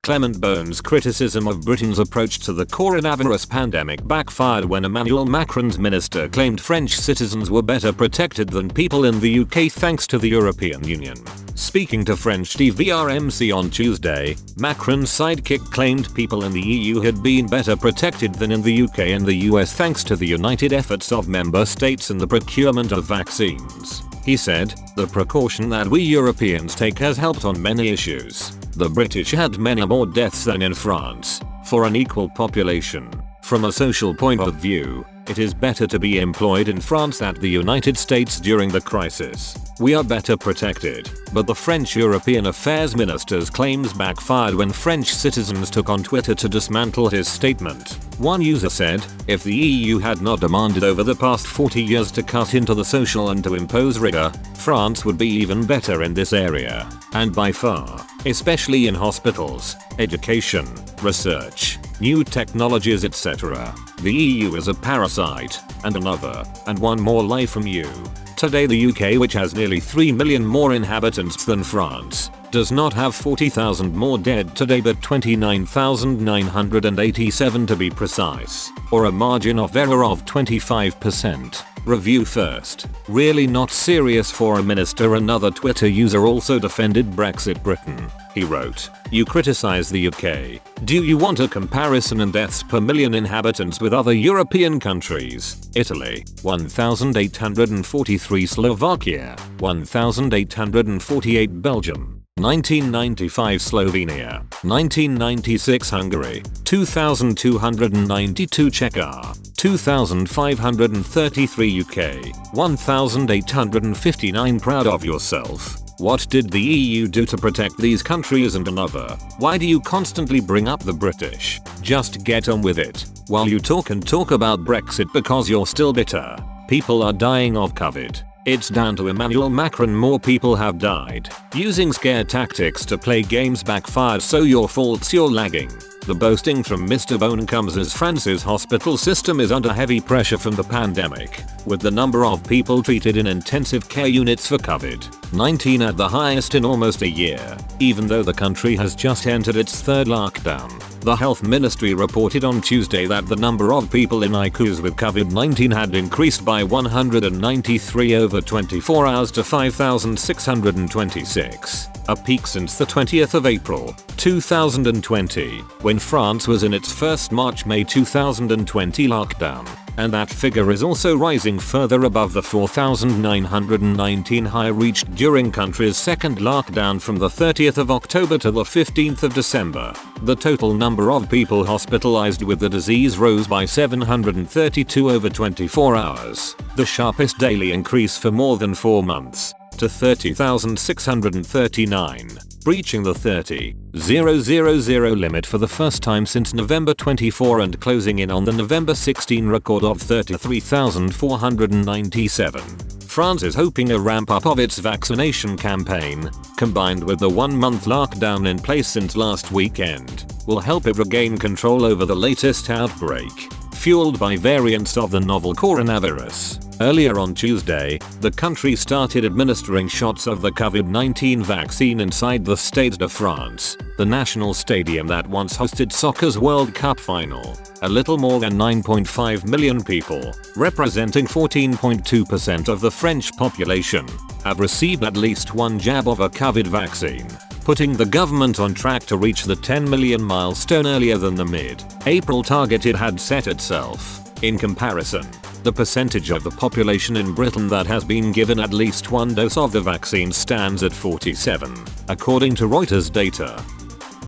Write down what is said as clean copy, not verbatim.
Clement Beaune's criticism of Britain's approach to the coronavirus pandemic backfired when Emmanuel Macron's minister claimed French citizens were better protected than people in the UK thanks to the European Union. Speaking to French TVRMC on Tuesday, Macron's sidekick claimed people in the EU had been better protected than in the UK and the US thanks to the united efforts of member states in the procurement of vaccines. He said, "The precaution that we Europeans take has helped on many issues. The British had many more deaths than in France, for an equal population. From a social point of view, it is better to be employed in France than the United States during the crisis. We are better protected." But the French European Affairs Minister's claims backfired when French citizens took on Twitter to dismantle his statement. One user said, "If the EU had not demanded over the past 40 years to cut into the social and to impose rigor, France would be even better in this area. And by far, especially in hospitals, education, research, new technologies etc. The EU is a parasite, and another, and one more life from you." Today the UK, which has nearly 3 million more inhabitants than France, does not have 40,000 more dead today but 29,987 to be precise, or a margin of error of 25%. Review first. Really not serious for a minister. Another Twitter user also defended Brexit Britain. He wrote, "You criticize the UK. Do you want a comparison in deaths per million inhabitants with other European countries? Italy, 1,843. Slovakia, 1,848. Belgium, 1995. Slovenia, 1996. Hungary, 2,292. Czechia, 2,533. UK, 1,859. Proud of yourself. What did the EU do to protect these countries?" And another, "Why do you constantly bring up the British? Just get on with it. While you talk about Brexit because you're still bitter. People are dying of COVID. It's down to Emmanuel Macron. More people have died. Using scare tactics to play games backfired, so your faults, you're lagging." The boasting from Mr. Beaune comes as France's hospital system is under heavy pressure from the pandemic, with the number of people treated in intensive care units for COVID-19 at the highest in almost a year, even though the country has just entered its third lockdown. The health ministry reported on Tuesday that the number of people in ICUs with COVID-19 had increased by 193 over 24 hours to 5,626, a peak since the 20th of April, 2020, when France was in its first March-May 2020 lockdown. And that figure is also rising further above the 4,919 high reached during country's second lockdown from the 30th of October to the 15th of December. The total number of people hospitalized with the disease rose by 732 over 24 hours, the sharpest daily increase for more than 4 months, to 30,639, breaching the 30,000 limit for the first time since November 24 and closing in on the November 16 record of 33,497. France is hoping a ramp-up of its vaccination campaign, combined with the one-month lockdown in place since last weekend, will help it regain control over the latest outbreak, fueled by variants of the novel coronavirus. Earlier on Tuesday, the country started administering shots of the COVID-19 vaccine inside the Stade de France, the national stadium that once hosted soccer's World Cup final. A little more than 9.5 million people, representing 14.2% of the French population, have received at least one jab of a COVID vaccine, putting the government on track to reach the 10 million milestone earlier than the mid-April target it had set itself. In comparison, the percentage of the population in Britain that has been given at least one dose of the vaccine stands at 47, according to Reuters data.